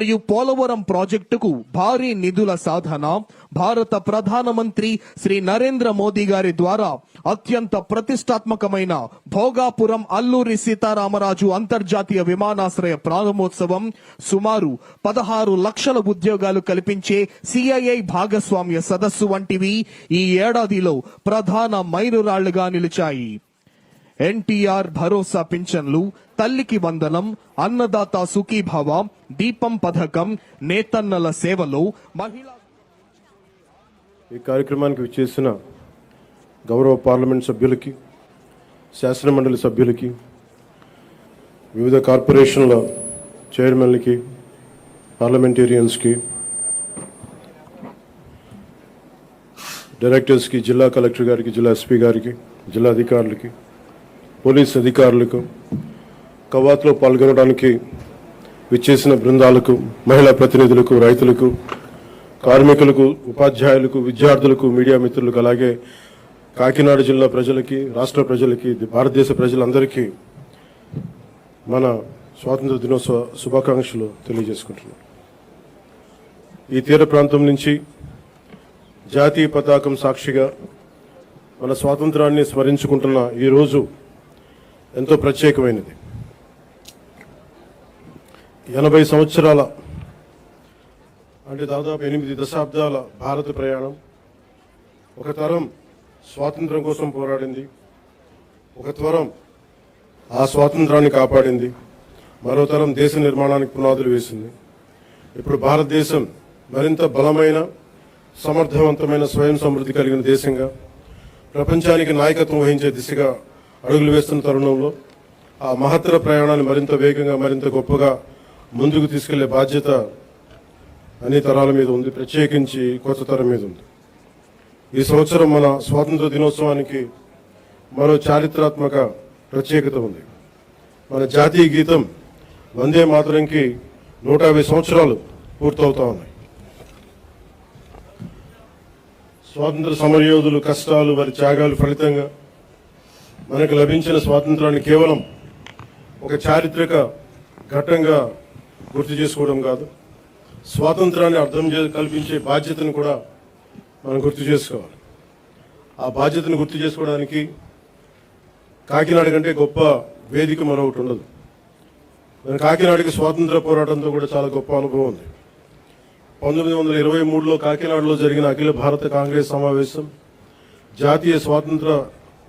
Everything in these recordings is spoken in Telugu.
మరియు పోలవరం ప్రాజెక్టుకు భారీ నిధుల సాధన భారత ప్రధానమంత్రి శ్రీ నరేంద్ర మోదీ గారి ద్వారా అత్యంత ప్రతిష్టాత్మకమైన భోగాపురం అల్లూరి సీతారామరాజు అంతర్జాతీయ విమానాశ్రయ ప్రారంభోత్సవం సుమారు 16 లక్షల ఉద్యోగాలు కల్పించే సిఐఐ భాగస్వామ్య సదస్సు వంటివి ఈ ఏడాదిలో ప్రధాన మైలురాళ్లుగా నిలిచాయి. ఎన్టీఆర్ భరోసా పింఛన్లు, తల్లికి వందనం, అన్నదాత సుఖీభవ, దీపం పథకం, నేతన్నల సేవలో మహిళా. ఈ కార్యక్రమానికి విచ్చేసిన గౌరవ పార్లమెంట్ సభ్యులకి, శాసనమండలి సభ్యులకి, వివిధ కార్పొరేషన్ల చైర్మన్లకి, పార్లమెంటేరియన్స్కి, డైరెక్టర్స్కి, జిల్లా కలెక్టర్ గారికి, జిల్లా ఎస్పీ గారికి, జిల్లా అధికారులకి, పోలీస్ అధికారులకు, కవాతులో పాల్గొనడానికి విచ్చేసిన బృందాలకు, మహిళా ప్రతినిధులకు, రైతులకు, కార్మికులకు, ఉపాధ్యాయులకు, విద్యార్థులకు, మీడియా మిత్రులకు, అలాగే కాకినాడ జిల్లా ప్రజలకి, రాష్ట్ర ప్రజలకి, భారతదేశ ప్రజలందరికీ మన స్వాతంత్ర దినోత్సవ శుభాకాంక్షలు తెలియజేసుకుంటున్నాం. ఈ తీర ప్రాంతం నుంచి జాతీయ పతాకం సాక్షిగా మన స్వాతంత్రాన్ని స్మరించుకుంటున్న ఈరోజు ఎంతో ప్రత్యేకమైనది. 80 సంవత్సరాల అంటే దాదాపు 8 దశాబ్దాల భారత ప్రయాణం. ఒక తరం స్వాతంత్రం కోసం పోరాడింది, ఒక తరం ఆ స్వాతంత్రాన్ని కాపాడింది, మరో తరం దేశ నిర్మాణానికి పునాదులు వేసింది. ఇప్పుడు భారతదేశం మరింత బలమైన, సమర్థవంతమైన, స్వయం సమృద్ధి కలిగిన దేశంగా ప్రపంచానికి నాయకత్వం వహించే దిశగా అడుగులు వేస్తున్న తరుణంలో ఆ మహత్తర ప్రయాణాన్ని మరింత వేగంగా, మరింత గొప్పగా ముందుకు తీసుకెళ్లే బాధ్యత అన్ని తరాల మీద ఉంది, ప్రత్యేకించి కొత్త తరం మీద ఉంది. ఈ సంవత్సరం మన స్వాతంత్ర దినోత్సవానికి మరో చారిత్రాత్మక ప్రత్యేకత ఉంది. మన జాతీయ గీతం వందే మాతరంకి 150 సంవత్సరాలు పూర్తవుతా ఉన్నాయి. స్వాతంత్ర సమరయోధులు కష్టాలు, వారి త్యాగాలు ఫలితంగా మనకు లభించిన స్వాతంత్రాన్ని కేవలం ఒక చారిత్రక ఘట్టంగా గుర్తు చేసుకోవడం కాదు, స్వాతంత్రాన్ని అర్థం కల్పించే బాధ్యతను కూడా మనం గుర్తు చేసుకోవాలి. ఆ బాధ్యతను గుర్తు చేసుకోవడానికి కాకినాడ కంటే గొప్ప వేదిక మరొకటి ఉండదు. మన కాకినాడకి స్వాతంత్ర పోరాటంతో కూడా చాలా గొప్ప అనుభవం ఉంది. 1923లో కాకినాడలో జరిగిన అఖిల భారత కాంగ్రెస్ సమావేశం జాతీయ స్వాతంత్ర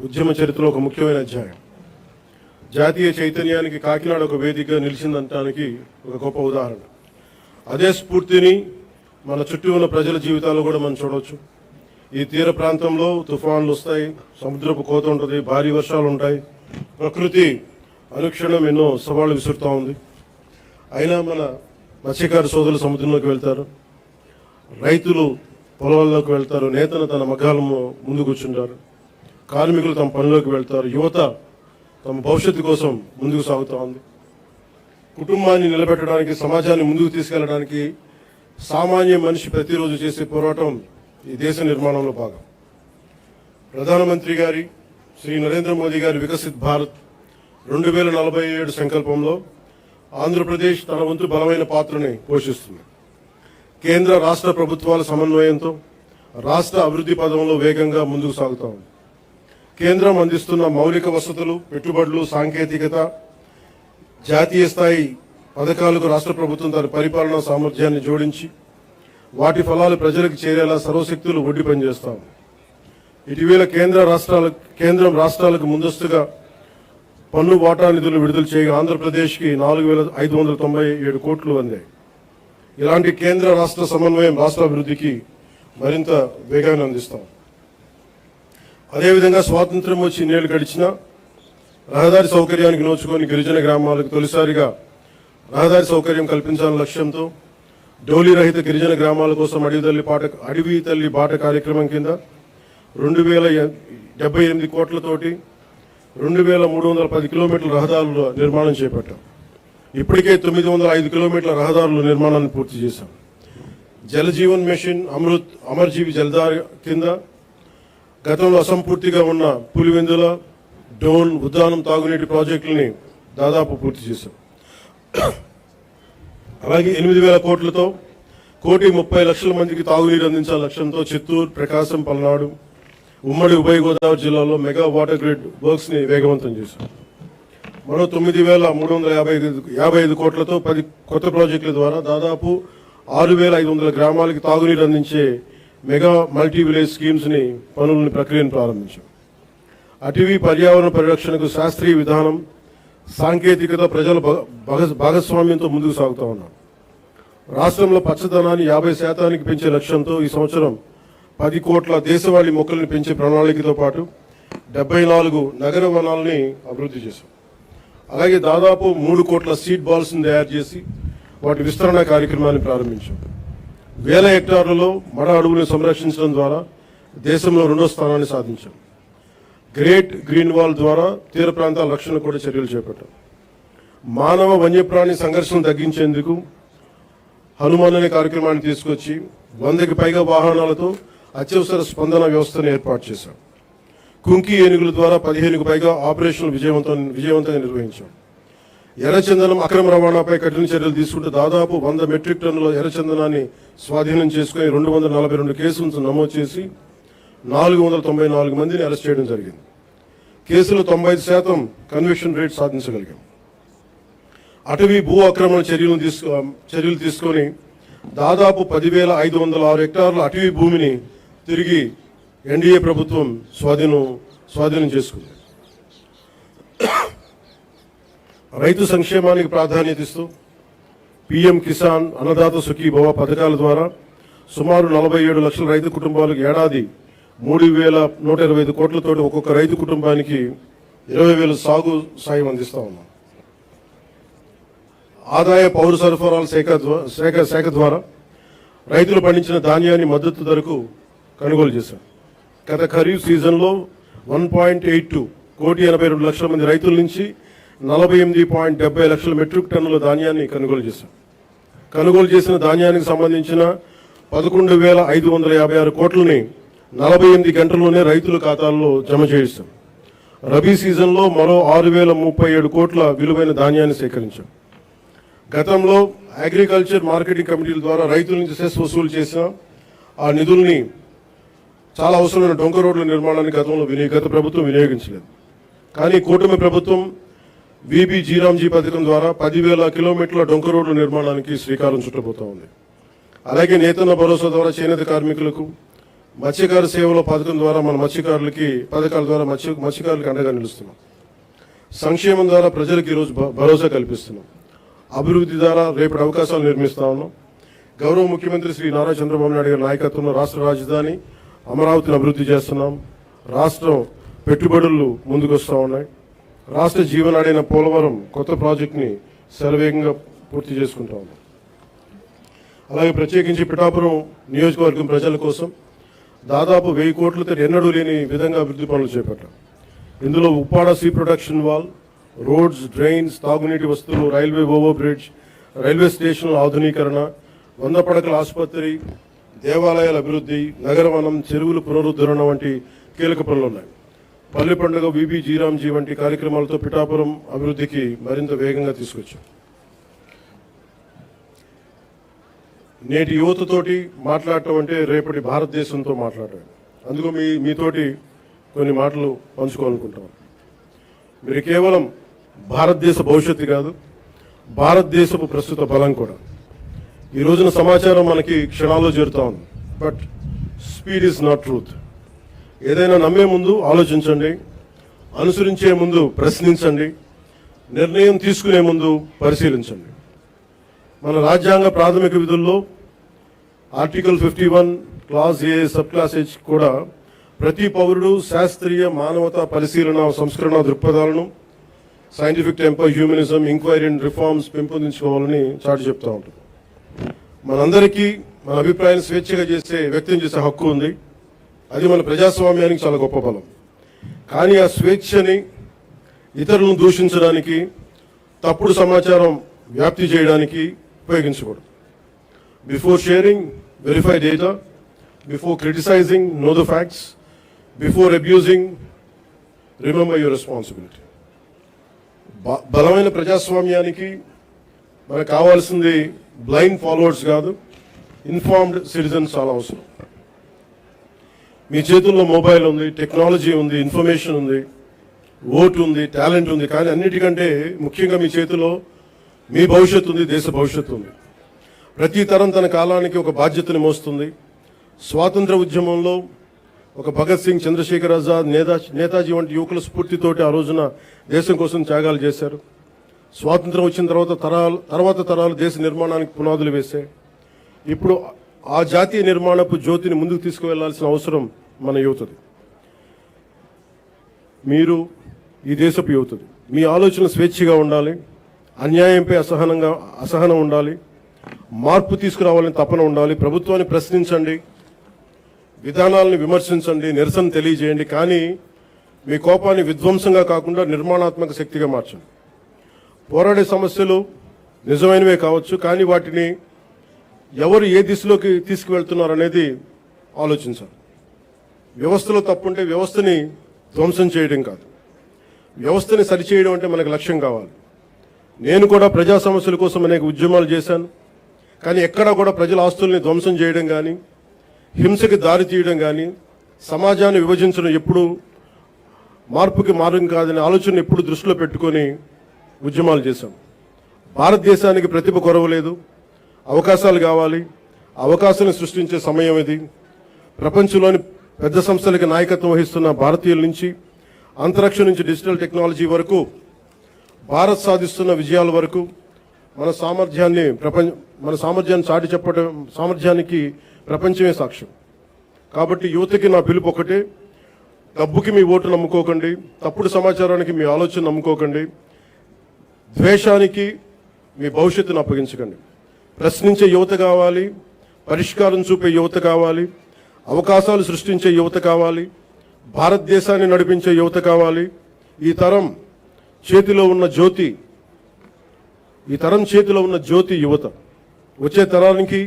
ఉద్యమ చరిత్రలో ఒక ముఖ్యమైన అధ్యాయం. జాతీయ చైతన్యానికి కాకినాడ ఒక వేదికగా నిలిచిందనడానికి ఒక గొప్ప ఉదాహరణ. అదే స్ఫూర్తిని మన చుట్టూ ఉన్న ప్రజల జీవితాల్లో కూడా మనం చూడవచ్చు. ఈ తీర ప్రాంతంలో తుఫాన్లు వస్తాయి, సముద్రపు కోత ఉంటుంది, భారీ వర్షాలు ఉంటాయి, ప్రకృతి అనుక్షణం ఎన్నో సవాళ్లు విసురుతూ ఉంది. అయినా మన మత్స్యకార సోదరులు సముద్రంలోకి వెళ్తారు, రైతులు పొలాల్లోకి వెళ్తారు, నేతలు తన మగ్గాల ముందు కూర్చుంటారు, కార్మికులు తమ పనిలోకి వెళ్తారు, యువత తమ భవిష్యత్తు కోసం ముందుకు సాగుతూ ఉంది. కుటుంబాన్ని నిలబెట్టడానికి, సమాజాన్ని ముందుకు తీసుకెళ్లడానికి సామాన్య మనిషి ప్రతిరోజు చేసే పోరాటం ఈ దేశ నిర్మాణంలో భాగం. ప్రధానమంత్రి గారి శ్రీ నరేంద్ర మోదీ గారి వికసిత్ భారత్ 2047 సంకల్పంలో ఆంధ్రప్రదేశ్ తన వంతు బలమైన పాత్రని పోషిస్తుంది. కేంద్ర రాష్ట్ర ప్రభుత్వాల సమన్వయంతో రాష్ట్ర అభివృద్ధి పదంలో వేగంగా ముందుకు సాగుతా ఉంది. కేంద్రం అందిస్తున్న మౌలిక వసతులు, పెట్టుబడులు, సాంకేతికత, జాతీయ స్థాయి పథకాలకు రాష్ట్ర ప్రభుత్వం తన పరిపాలనా సామర్థ్యాన్ని జోడించి వాటి ఫలాలు ప్రజలకు చేరేలా సర్వశక్తులు ఒడ్డి పనిచేస్తాం. ఇటీవల కేంద్రం రాష్ట్రాలకు ముందస్తుగా పన్ను వాటా నిధులు విడుదల చేయగా ఆంధ్రప్రదేశ్కి 4,597 కోట్లు అందాయి. ఇలాంటి కేంద్ర రాష్ట్ర సమన్వయం రాష్ట్ర అభివృద్ధికి మరింత వేగాన్ని అందిస్తాం. అదేవిధంగా స్వాతంత్ర్యం వచ్చి ఇన్నేళ్లు గడిచిన రహదారి సౌకర్యానికి నోచుకొని గిరిజన గ్రామాలకు తొలిసారిగా రహదారి సౌకర్యం కల్పించాలనే లక్ష్యంతో డోలీ రహిత గిరిజన గ్రామాల కోసం అడవి తల్లి బాట కార్యక్రమం కింద 2,078 కోట్లతోటి 2,310 కిలోమీటర్ల రహదారుల నిర్మాణం చేపట్టాం. ఇప్పటికే 905 కిలోమీటర్ల రహదారుల నిర్మాణాన్ని పూర్తి చేశాం. జలజీవన్ మిషన్, అమర్ జీవి జలధార కింద గతంలో అసంపూర్తిగా ఉన్న పులివెందుల, డోన్, ఉద్దానం తాగునీటి ప్రాజెక్టులని దాదాపు పూర్తి చేశాం. అలాగే 8,000 కోట్లతో 1,30,00,000 మందికి తాగునీరు అందించాల లక్ష్యంతో చిత్తూరు, ప్రకాశం, పల్నాడు ఉమ్మడి ఉభయ గోదావరి జిల్లాలో మెగా వాటర్ గ్రిడ్ వర్క్స్ ని వేగవంతం చేశాం. మరో 9,355 కోట్లతో 10 కొత్త ప్రాజెక్టుల ద్వారా దాదాపు 6,500 గ్రామాలకి తాగునీరు అందించే మెగా మల్టీ విలేజ్ స్కీమ్స్ ని ప్రక్రియను ప్రారంభించాం. అటవీ పర్యావరణ పరిరక్షణకు శాస్త్రీయ విధానం, సాంకేతికత, ప్రజల భాగస్వామ్యంతో ముందుకు సాగుతా ఉన్నాం. రాష్ట్రంలో పచ్చదనాన్ని 50% పెంచే లక్ష్యంతో ఈ సంవత్సరం 10 కోట్ల దేశవాళీ మొక్కల్ని పెంచే ప్రణాళికతో పాటు 74 నగర వనాలని అభివృద్ధి చేశాం. అలాగే దాదాపు 3 కోట్ల సీడ్ బాల్స్ ని తయారు చేసి వాటి విస్తరణ కార్యక్రమాన్ని ప్రారంభించాం. 1000 హెక్టార్లలో మడ అడవులను సంరక్షించడం ద్వారా దేశంలో 2వ స్థానాన్ని సాధించాం. గ్రేట్ గ్రీన్ వాల్ ద్వారా తీర ప్రాంతాల రక్షణ కూడా చర్యలు చేపట్టాం. మానవ వన్యప్రాణి సంఘర్షణ తగ్గించేందుకు హనుమాన్ అనే కార్యక్రమాన్ని తీసుకొచ్చి 100కి పైగా వాహనాలతో అత్యవసర స్పందన వ్యవస్థను ఏర్పాటు చేశాం. కుంకి ఏనుగుల ద్వారా 15కు పైగా ఆపరేషన్లు విజయవంతంగా నిర్వహించాం. ఎర్రచందనం అక్రమ రవాణాపై కఠిన చర్యలు తీసుకుంటూ దాదాపు 100 మెట్రిక్ టన్నుల ఎర్రచందనాన్ని స్వాధీనం చేసుకుని 242 కేసులను నమోదు చేసి 494 మందిని అరెస్ట్ చేయడం జరిగింది. కేసులో 95% కన్విక్షన్ రేట్ సాధించగలిగాం. అటవీ భూ ఆక్రమణ చర్యలు తీసుకొని దాదాపు 10,506 హెక్టార్ల అటవీ భూమిని తిరిగి ఎన్డీఏ ప్రభుత్వం స్వాధీనం చేసుకుంది. రైతు సంక్షేమానికి ప్రాధాన్యత ఇస్తూ పీఎం కిసాన్, అన్నదాత సుఖీభవ పథకాల ద్వారా సుమారు 47 లక్షల రైతు కుటుంబాలకు ఏడాది 3,125 కోట్లతోటి ఒక్కొక్క రైతు కుటుంబానికి 20,000 సాగు సాయం అందిస్తా ఉన్నాం. ఆదాయ పౌర సరఫరాల శాఖ ద్వారా రైతులు పండించిన ధాన్యాన్ని మద్దతు ధరకు కొనుగోలు చేశాం. గత ఖరీఫ్ సీజన్లో 1.82 కోటి 82 లక్షల మంది రైతుల నుంచి 48.70 లక్షల మెట్రిక్ టన్నుల ధాన్యాన్ని కొనుగోలు చేశాం. కొనుగోలు చేసిన ధాన్యానికి సంబంధించిన 11,556 కోట్లని 48 గంటల్లోనే రైతుల ఖాతాల్లో జమ చేయిస్తాం. రబీ సీజన్లో మరో 6,037 కోట్ల విలువైన ధాన్యాన్ని సేకరించాం. గతంలో అగ్రికల్చర్ మార్కెటింగ్ కమిటీల ద్వారా రైతుల నుంచి సెస్ వసూలు చేసిన ఆ నిధుల్ని చాలా అవసరమైన డొంక రోడ్ల నిర్మాణానికి గత ప్రభుత్వం వినియోగించలేదు. కానీ కూటమి ప్రభుత్వం వీబీ జీరాంజీ పథకం ద్వారా 10,000 కిలోమీటర్ల డొంక రోడ్ల నిర్మాణానికి శ్రీకారం చుట్టబోతా ఉంది. అలాగే నేతన్న భరోసా ద్వారా చేనేత కార్మికులకు, మత్స్యకార సేవల పథకం ద్వారా మన పథకాల ద్వారా మత్స్యకారులకు అండగా నిలుస్తున్నాం. సంక్షేమం ద్వారా ప్రజలకు ఈరోజు భరోసా కల్పిస్తున్నాం. అభివృద్ధి ద్వారా రేపటి అవకాశాలు నిర్మిస్తా ఉన్నాం. గౌరవ ముఖ్యమంత్రి శ్రీ నారా చంద్రబాబు నాయుడు గారి నాయకత్వంలో రాష్ట్ర రాజధాని అమరావతిని అభివృద్ధి చేస్తున్నాం. రాష్ట్రం పెట్టుబడులు ముందుకు వస్తూ ఉన్నాయి. రాష్ట్ర జీవనాడైన పోలవరం కొత్త ప్రాజెక్టుని శరవేగంగా పూర్తి చేసుకుంటా ఉన్నాం. అలాగే ప్రత్యేకించి పిఠాపురం నియోజకవర్గం ప్రజల కోసం దాదాపు 1000 కోట్లతో ఎన్నడూ లేని విధంగా అభివృద్ధి పనులు చేపట్టాం. ఇందులో Uppada sea protection wall, roads, drains, తాగునీటి వస్తువులు, రైల్వే ఓవర్ బ్రిడ్జ్, రైల్వే స్టేషన్ల ఆధునీకరణ, 100 పడకల ఆసుపత్రి, దేవాలయాల అభివృద్ధి, నగరవనం, చెరువుల పునరుద్ధరణ వంటి కీలక పనులు ఉన్నాయి. పల్లె పండుగ, వీబీ జీరాంజీ వంటి కార్యక్రమాలతో పిఠాపురం అభివృద్ధికి మరింత వేగంగా తీసుకొచ్చాం. నేటి యువతతోటి మాట్లాడటం అంటే రేపటి భారతదేశంతో మాట్లాడటం. అందుకు మీతోటి కొన్ని మాటలు పంచుకోవాలనుకుంటాం. మీరు కేవలం భారతదేశ భవిష్యత్తు కాదు, భారతదేశపు ప్రస్తుత బలం కూడా. ఈ రోజున సమాచారం మనకి క్షణాల్లో చేరుతా ఉంది. But speed is not truth. ఏదైనా నమ్మే ముందు ఆలోచించండి, అనుసరించే ముందు ప్రశ్నించండి, నిర్ణయం తీసుకునే ముందు పరిశీలించండి. మన రాజ్యాంగ ప్రాథమిక విధుల్లో article 51 clause A sub clause H కూడా ప్రతి పౌరుడు శాస్త్రీయ మానవతా పరిశీలన సంస్కరణ దృక్పథాలను, scientific temper, humanism, enquiry and reforms పెంపొందించుకోవాలని చాటి చెప్తా ఉంటుంది. మనందరికీ మన అభిప్రాయాన్ని స్వేచ్ఛగా వ్యక్తం చేసే హక్కు ఉంది. అది మన ప్రజాస్వామ్యానికి చాలా గొప్ప బలం. కానీ ఆ స్వేచ్ఛని ఇతరులను దూషించడానికి, తప్పుడు సమాచారం వ్యాప్తి చేయడానికి ఉపయోగించకూడదు. Before sharing, verify data. Before criticizing, know the facts. Before abusing, remember your responsibility. బలమైన ప్రజాస్వామ్యానికి మనకు కావాల్సింది బ్లైండ్ ఫాలోవర్స్ కాదు, ఇన్ఫార్మ్డ్ సిటిజన్స్ చాలా అవసరం. మీ చేతుల్లో మొబైల్ ఉంది, టెక్నాలజీ ఉంది, ఇన్ఫర్మేషన్ ఉంది, ఓటు ఉంది, టాలెంట్ ఉంది. కానీ అన్నిటికంటే ముఖ్యంగా మీ చేతిలో మీ భవిష్యత్తు ఉంది, దేశ భవిష్యత్తు ఉంది. ప్రతి తరం తన కాలానికి ఒక బాధ్యతని మోస్తుంది. స్వాతంత్ర ఉద్యమంలో ఒక భగత్ సింగ్, చంద్రశేఖర్ ఆజాద్, నేతాజీ వంటి యువకుల స్ఫూర్తితోటి ఆ రోజున దేశం కోసం త్యాగాలు చేశారు. స్వాతంత్రం వచ్చిన తర్వాత తరాలు దేశ నిర్మాణానికి పునాదులు వేశాయి. ఇప్పుడు ఆ జాతీయ నిర్మాణపు జ్యోతిని ముందుకు తీసుకువెళ్లాల్సిన అవసరం మన యువతది. మీరు ఈ దేశపు యువతది. మీ ఆలోచన స్వేచ్ఛగా ఉండాలి, అన్యాయంపై అసహనం ఉండాలి, మార్పు తీసుకురావాలని తపన ఉండాలి. ప్రభుత్వాన్ని ప్రశ్నించండి, విధానాలను విమర్శించండి, నిరసన తెలియజేయండి. కానీ మీ కోపాన్ని విధ్వంసంగా కాకుండా నిర్మాణాత్మక శక్తిగా మార్చండి. పోరాడే సమస్యలు నిజమైనవే కావచ్చు, కానీ వాటిని ఎవరు ఏ దిశలోకి తీసుకువెళ్తున్నారు అనేది ఆలోచించాలి. వ్యవస్థలో తప్పుంటే వ్యవస్థని ధ్వంసం చేయడం కాదు, వ్యవస్థని సరిచేయడం అంటే మనకు లక్ష్యం కావాలి. నేను కూడా ప్రజా సమస్యల కోసం అనేక ఉద్యమాలు చేశాను. కానీ ఎక్కడా కూడా ప్రజల ఆస్తుల్ని ధ్వంసం చేయడం కానీ, హింసకి దారి తీయడం కానీ, సమాజాన్ని విభజించడం ఎప్పుడు మార్పుకి మార్గం కాదనే ఆలోచన ఎప్పుడు దృష్టిలో పెట్టుకొని ఉద్యమాలు చేశాం. భారతదేశానికి ప్రతిభ కొరవలేదు, అవకాశాలు కావాలి. అవకాశాలను సృష్టించే సమయం ఇది. ప్రపంచంలోని పెద్ద సంస్థలకి నాయకత్వం వహిస్తున్న భారతీయుల నుంచి, అంతరిక్షం నుంచి డిజిటల్ టెక్నాలజీ వరకు, భారత్ సాధిస్తున్న విజయాల వరకు మన సామర్థ్యాన్ని చాటి చెప్పడం, సామర్థ్యానికి ప్రపంచమే సాక్ష్యం. కాబట్టి యువతకి నా పిలుపు ఒకటే: డబ్బుకి మీ ఓటు నమ్ముకోకండి, తప్పుడు సమాచారానికి మీ ఆలోచన నమ్ముకోకండి, ద్వేషానికి మీ భవిష్యత్తును అప్పగించకండి. ప్రశ్నించే యువత కావాలి, పరిష్కారం చూపే యువత కావాలి, అవకాశాలు సృష్టించే యువత కావాలి, భారతదేశాన్ని నడిపించే యువత కావాలి. ఈ తరం చేతిలో ఉన్న జ్యోతి యువత. వచ్చే తరానికి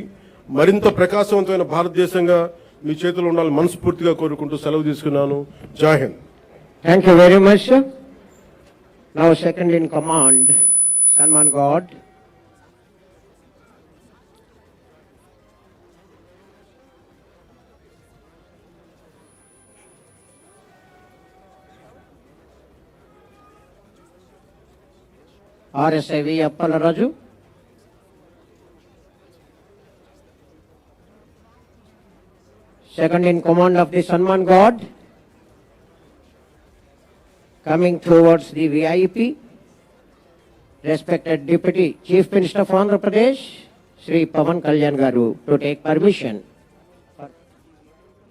మరింత ప్రకాశవంతమైన భారతదేశంగా మీ చేతిలో ఉండాలని మనస్ఫూర్తిగా కోరుకుంటూ సెలవు తీసుకున్నాను. జై Hind. Thank you very much, sir. Now second in command, Sanman God. RSIV Appalaraju. Second in command of the Sanman God, coming towards the VIP, respected Deputy Chief Minister of Andhra Pradesh, Shri Pavan Kalyan Garu, to take permission.